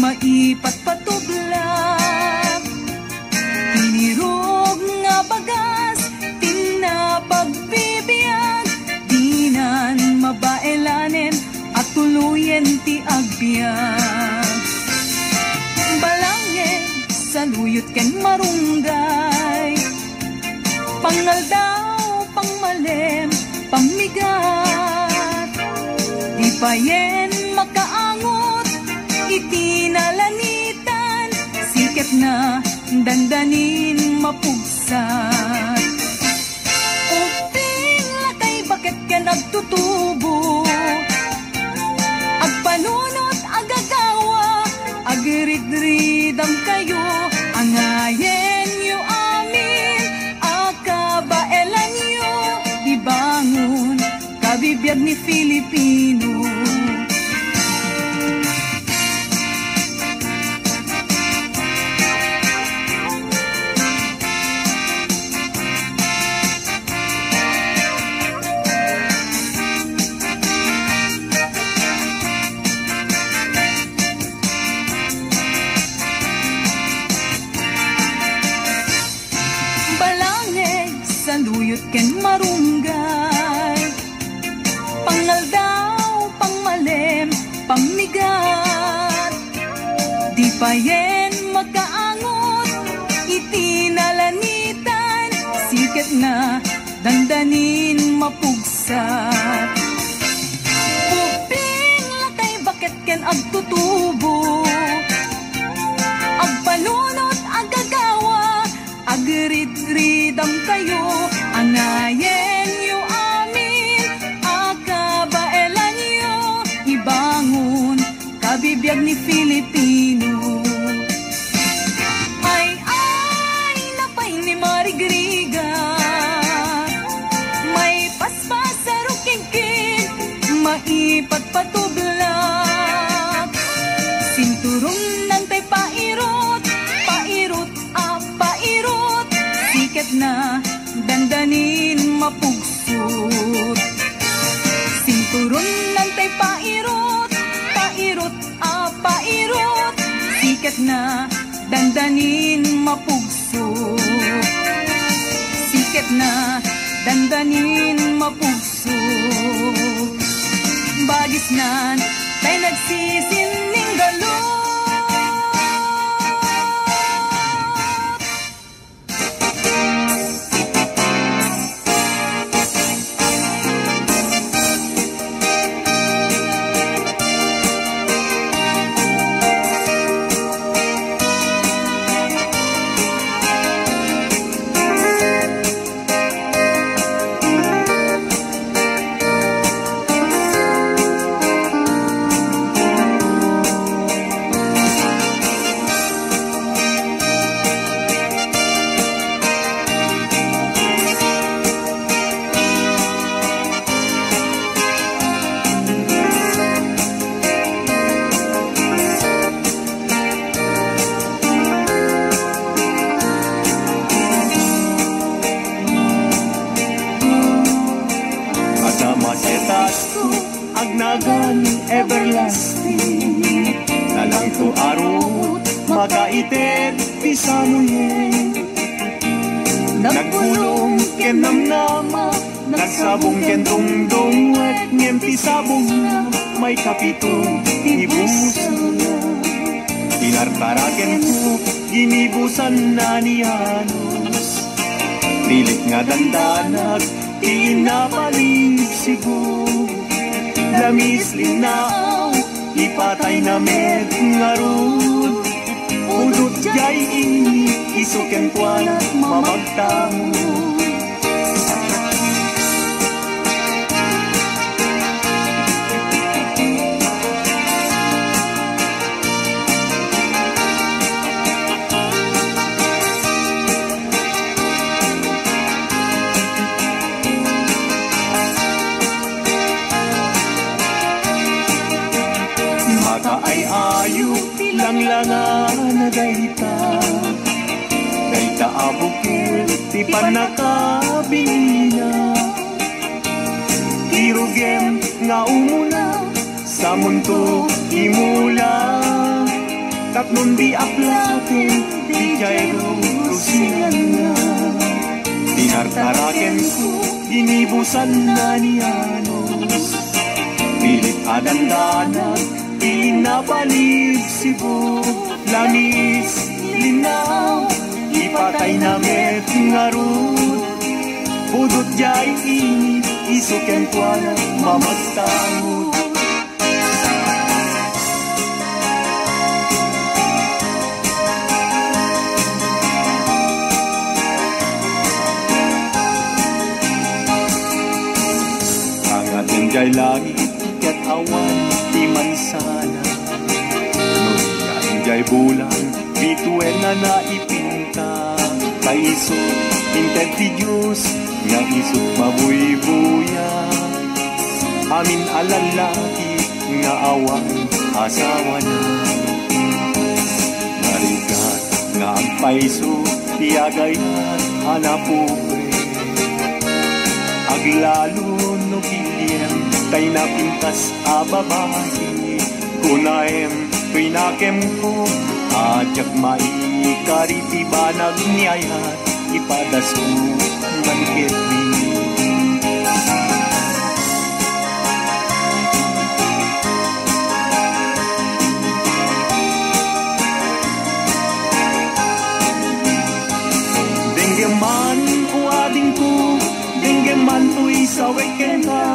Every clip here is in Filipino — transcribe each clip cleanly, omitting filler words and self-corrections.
maipatpatublak. Tinirog nga bagas, tinapagpipiyag, dinan mabaelanen at tuluyen ti agbyag. Balangin sa luyot ken marunggay, pangaldaw, pangmalem, pamigat. Di payen makaangot, itinalanitan, siket na dandanin mapugsat. Uping lakay bakit ka nagtutubo, agpanunot agagawa, agridridam kayo, angayen yu amin, akabaelan yu, ibangon, kabibiyag ni Filipino. Luyot ken marunggay, pangaldaw, pangmalem, pamigat. Di payen makaangot, itinalanitan, siket na dandanin mapugsat. Uping lakay bakit ken agtutubo, agpanunot agagawa, agrid-ridam kayo, angayen yu amin, akabaelan yu, ibangon, kabibiyag ni Filipino. Ay, napay ni Marigriga, may paspas sa rukigkid, maipagpatublak, sinturong nantay pairot, pairot, pairot, siket na dandanin mapugsot. Sinturon nantay pairot, pairot, pairot, siket na dandanin mapugsot. Siket na dandanin mapugsot. Bagis nan tay nagsisining galot. Everlasting nalang to arot makaitet pisanuyen nagbulong ken namnama nagsabong ken dongdong at ngem pisabong na may kapito inibusan tinartaraken ko ginibusan na niyanos pilit nga dandanag tinapalig siguro lamis linao, ipatay na med ngarud. Udot jay ini, isuken kwa at mamagtamo. Langlangan na dayta dayta abukil ti panakabingina kirugem nga umula sa mundo imula Tapnon di aplaten, di jairo rusingan na. Tinartaraken ko, ginibusan na ni Anos. Pilit adandanan, pinapalig sibo. Langis, linaw, ipatay na met ngarut. Pudot jay init, isuken kwa na mamagtangot. Jay langit ket awan di man sana. Nung jay bulan bituen na naipinta. Kaiso inted ti Diyos nga isot mabuy-buya. Amin alalaki nga awan asawa na. Narigat nga ang paiso tiagayat anapobre. Aglalo no piliem kay napintas a babae. Kunaem pinakem ko ajak maikariti banag niyayat ipadas ko man ketbi. Denggeman uading ko, denggeman tu'y saweken ka.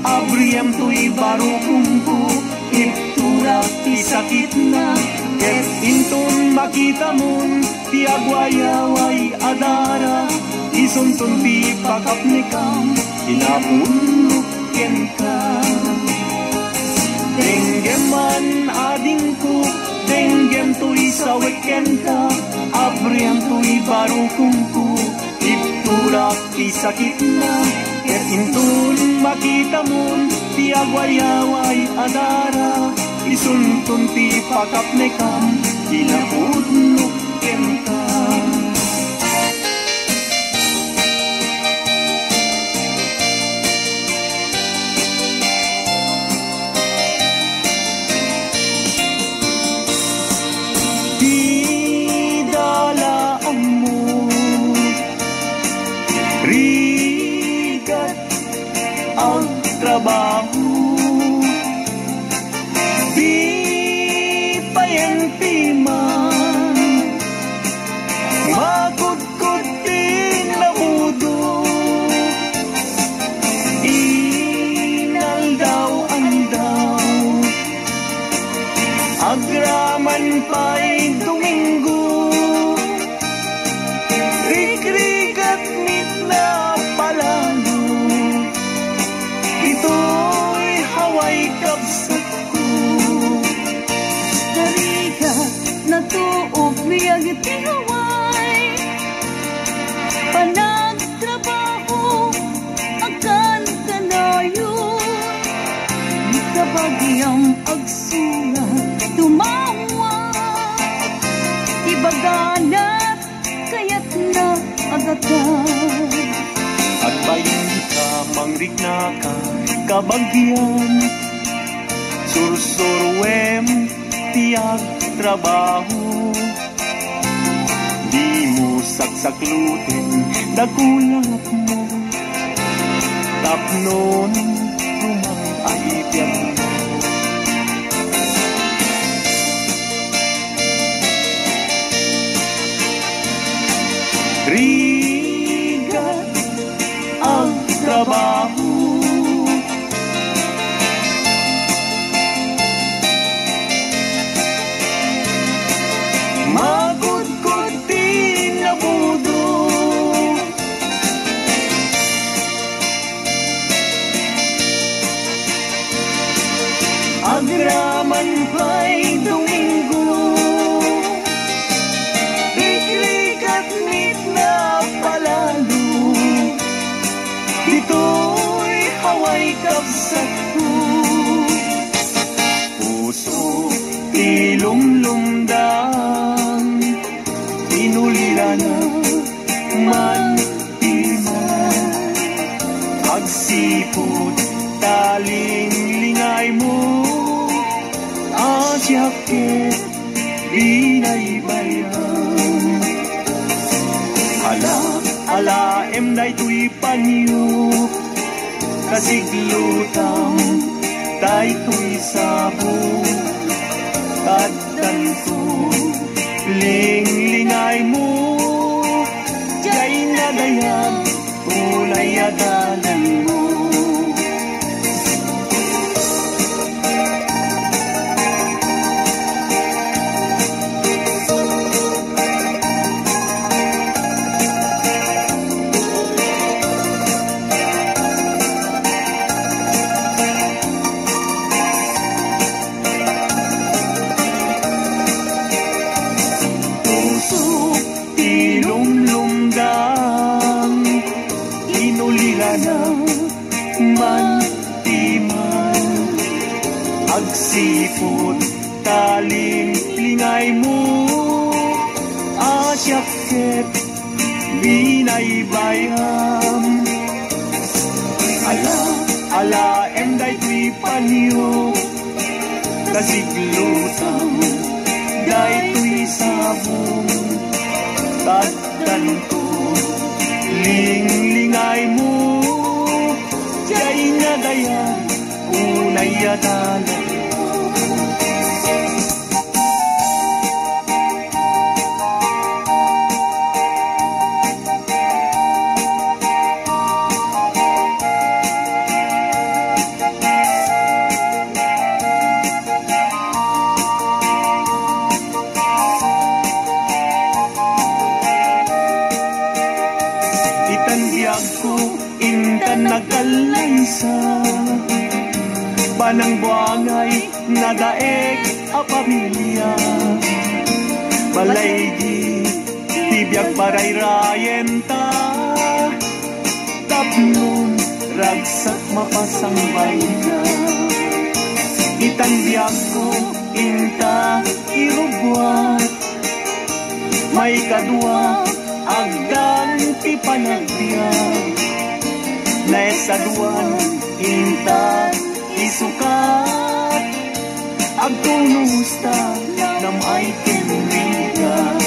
Abriyam tu'y baro kumpo, iptura ti sakit na. Ket intun makita mon, ti agwayaway adara. Isuntun ti pakapnikam, inapunluken ka. Denggeman ading ko, denggem tu'y saweken ka. Abriyam tu'y baro kumpo, iptura ti sakit na. Ket intun makita mon, ti agwayaway adara. Isuntun ti pakapnekam, inapunluken ka. Di dalaan mo, rigat ang trabaho. Di payenti man, makudkod din lamudo. Inal daw ang daw, agraman pa'y Domingo. Rik-rigat nit na palalo, ito'y haway kapsat ko. Narigat na tuog miyag iti haway, panagtrabaho akan kanayo. Kabagyang agsulat tumawa, ibagana kaya't na agatan. At bayin ka mangrikna ka kabagyan, sursurwem tiag trabaho. Di mo saksaklutin dagulat mo, tapnon rumang ay tiyan mo. Rigat ang trabaho, magudkod din na budo. Agraman pa'y Domingo, rik-rigat nit na palalo. Dito'y haway kapsat ko, puso ilumlumdang, inulira na man iman. Agsipot taling lingay mo, asyakit binaybayan. Ala em day tuy panyo, kasiglutang day tuy sabo, kadanto linglingay mo, jay nagayan, ulay adalan mo. Agsipot taling lingay mo, asyakit binaybayam. Ala em day tuy panyo, kasiglutang day tuy sabong, tatanto linglingay mo, jay nadayan, unay adalan. Intan nagkalaysa, panang buangay nadaeg a pamilya. Balay di tibiyag parayrayen ta, tapnon ragsak mapasambay na. Itan biyag ko inta irugwat, may kadwa agdan ti panagbiag. Naisaduan inta isukat, agtunusta nam ay tinrigan.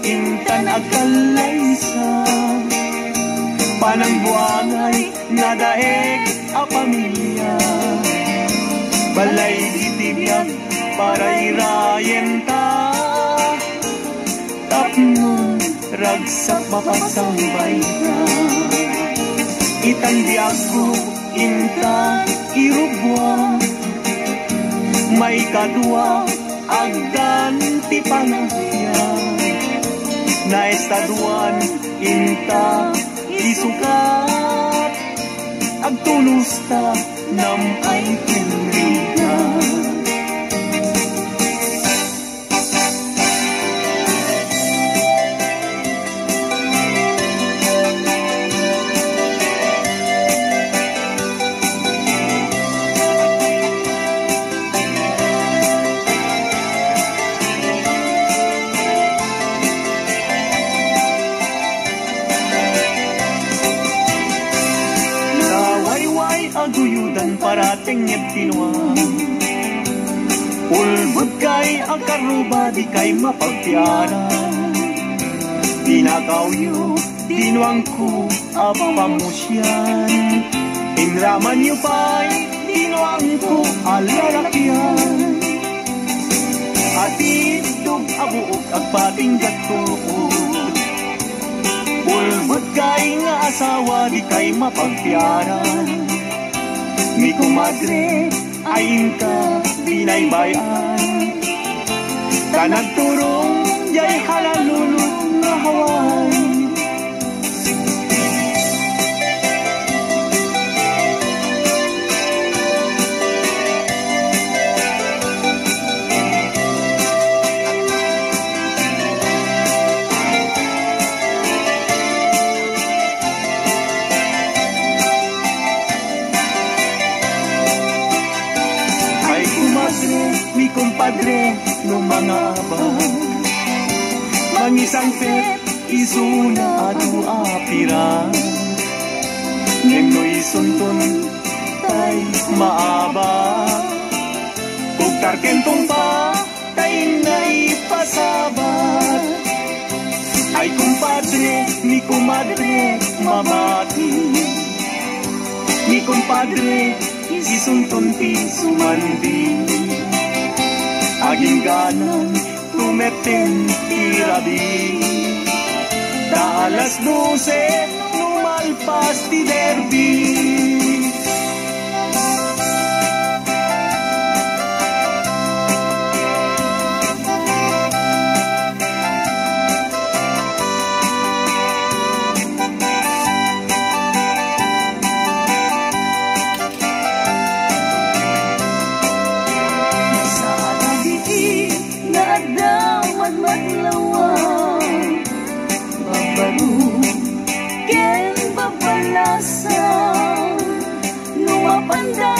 Intan agkalaysa, panang buangay nadaeg a pamilya. Balay ditibiyag parayrayen ta, tapnon ragsak mapasambay ka. Itandiag ko inta irubwa, may kadwa agdan ti panagbiag. Naestaduan inta isukat, agtulusta nam ay tinrigan. Aguyudan parating tinuang, ulbud kay ang karuba di kay mapagpiara. Tinakaw tinuang ko apamusyan, inraman yu pa'y tinuang ko alalakyan. Atidog abuok agpating gatuod, ulbud kay nga asawa di kay mapagpiara. Mi kumadre ayin ka binaybayan, kanagturong jay halalulot nga haway. mi kumpadre no mga abang. Mangisang fet, isuna adu apira. Ngem no isuntun, tay maaba. Kuktar kentong pa, tay na ipasabat. Ay kumpadre, mi kumadre, mamati. Mi kumpadre, isuntun ti sumandi. Aging ganang tumeten tirabi. Da alas 12 numalpas ti derby.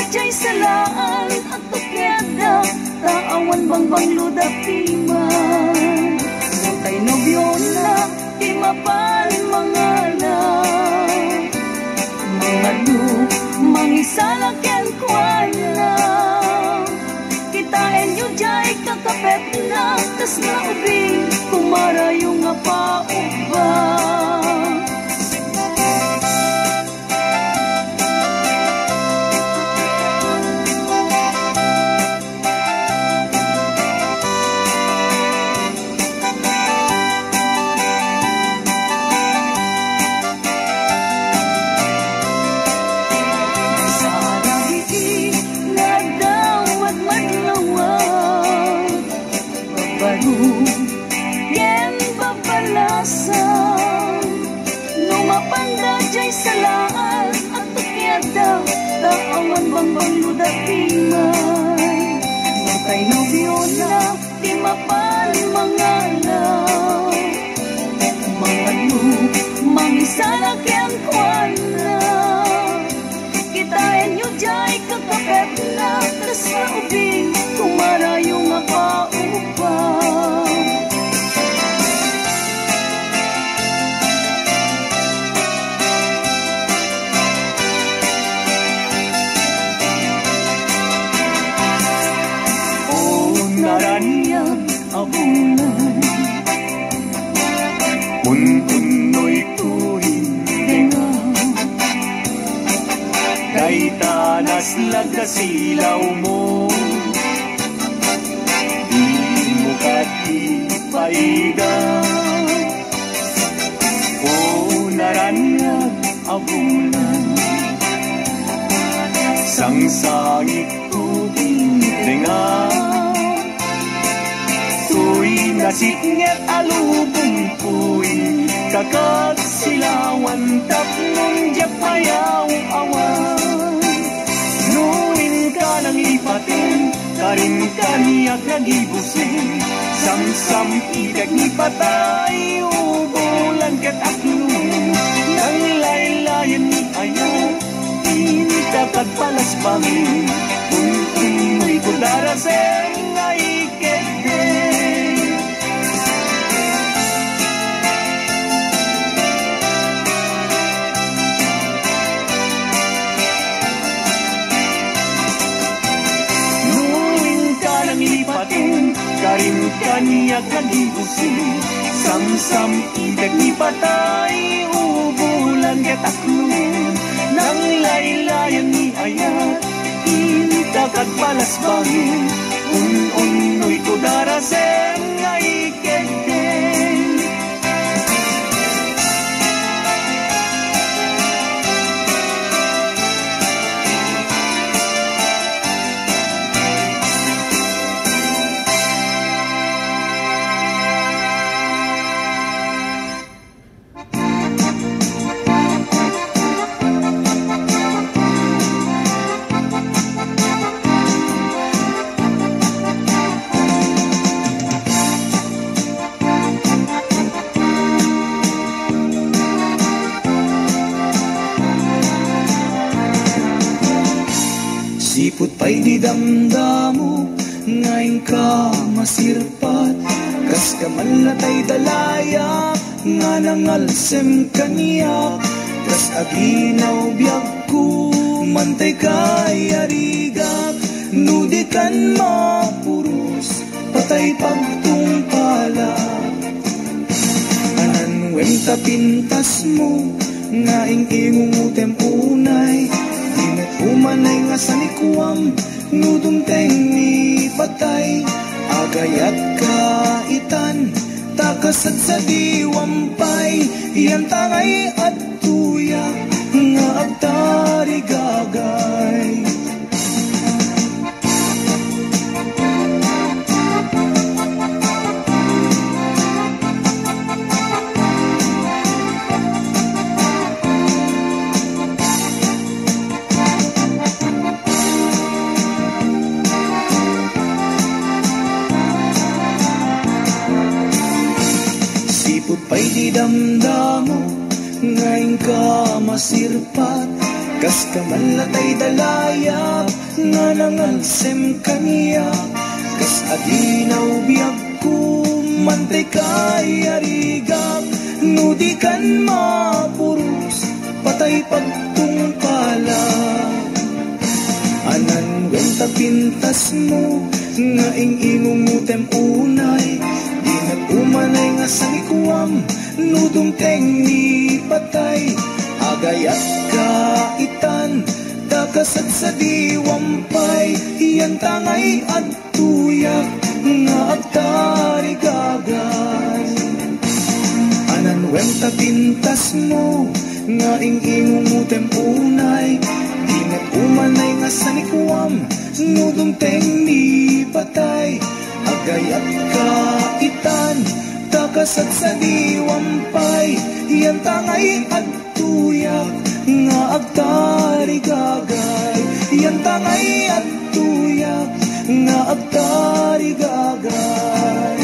Jay salaan at tukyada, taawan bangbang ludapiman. Santay nobyo na, timapal mga na. Mga lu, mangisalakyan kwa na. Kitain nyo jay kakapet na, tas na ubing, kumara yung apa-uba. Salaan at tukyada, taawan bangbang ludapiman. Matay nobyo na, timapal mga na. Mga lu, mangisalakyan kwa na. Kitain nyo jay kakapet na, tas na ubing, kumara yung apa-upang. Naraniyan abunan un-unoy tuhinga kay tanas lagasilaw mo di mo katipaiga o naraniyan abunan sangsangit tuhinga nasiknget alubong puy kakag silawan tapnon japayaw awan nuin ka nang ipatin karin kaniyak nagibusin samsam idag ni patay ubulan kat aklong nang laylayan ni ayaw ini kakag palas bangin kung may kudaraseng ay kete. Karin kaniya kagibusin samsam idag ni patay ubulan gataklon nang laylayan ni ayat intakad balas bangin un-unoy kudarasem ngay kenten. Sipot pa'y di damdamo ngayon ka masirpat, kas kamalatay dalaya, nga nangalsem kaniya, kas aginaw biyag ko, mantay kay arigak, nudikan mapurus, patay pagtungpala. Anan wenta pintas mo, nga ingingumutem unay, ingat umanay nga sanikuam, nudumteng ni patay, agayat kaitan, takasat sa diwampay, yan tangay at tuyak, nga agtari gagay. Pa'y di damdamo, ngayon ka masirpat, kas kamalatay dalayap, nga nangalsem kaniya, kas aginaw biyag ko, mantay kay arigap, nudikan mapurus, patay pagtungpala. Anan wenta pintas mo, nga ingingumutem unay, umanay nga sanikuam, nudumteng ni patay, agayat kaitan, takasat sa diwampay, yan tangay at tuyak, nga agtari gagay. Anan wenta pintas mo, nga ingingumutem unay, ingat umanay nga sanikuam, nudumteng ni patay, agayat kaitan, takasat sa diwampay, yan tangay at tuyak, nga agtari gagay, yan tangay at tuyak, nga agtari gagay.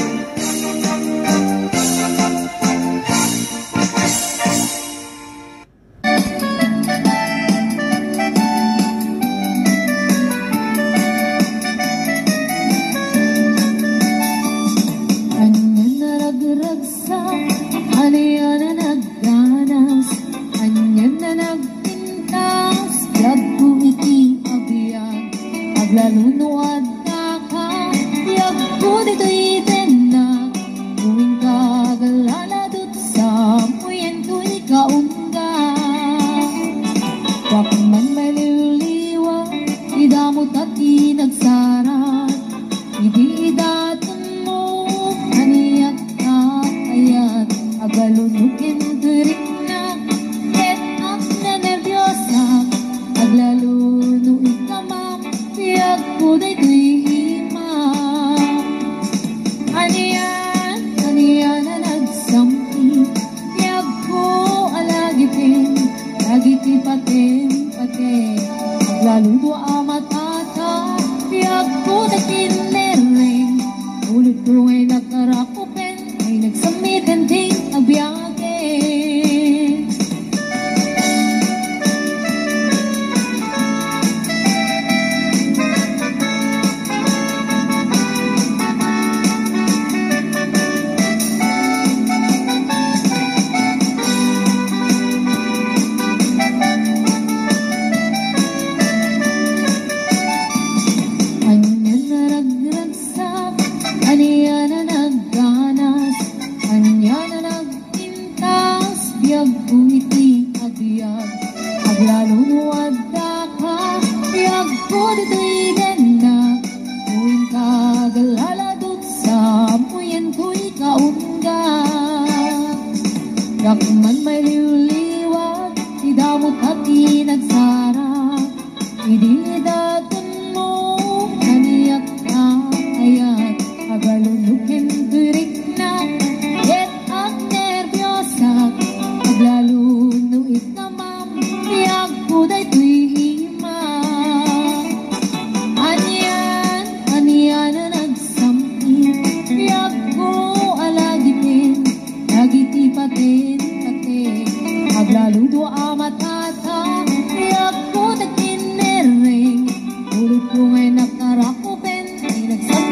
Lalunuad na ka, yak po dito'y tenak, tuwing kagalalad sa muyen ko'y kaungga. Kapag man may liwliwa, idamot at inagsarat, ibidatun mo, kaniyak ka kayat, agalunugin turik na, et ak na nervyosa, aglalunuin ka mam, yak po dito'y imam. Aniyan na nagsampi, yak po alagipin, lagiti patin, aglaludo amatata, yak po nakinlereng, ulit ko ay nagkarakupen, ay nagsamitin ting agbiyakin. Aniyan na nagganas, aniyan na nagpintas, biyag po iti agiyag, aglalunuad na ka, biyag po dito'y ganda, tuwing kagalalad sa muyen ko'y kaungga. Yakman may liwliwag, idamot at inagsarap, ididatun mo, kaniyak ka ayat, agalunugin turik na, et ak nervyosa, aglalunuit na mam, biyag po dito'y imam. Aniyan na nagsampi, biyag po alagipin, lagiti patin, aglaludo amatata, biyag po nagkinereng, ulit ko ngay nakarakupen, ay nagsam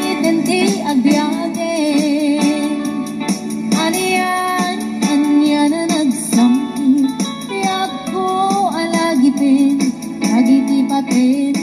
lain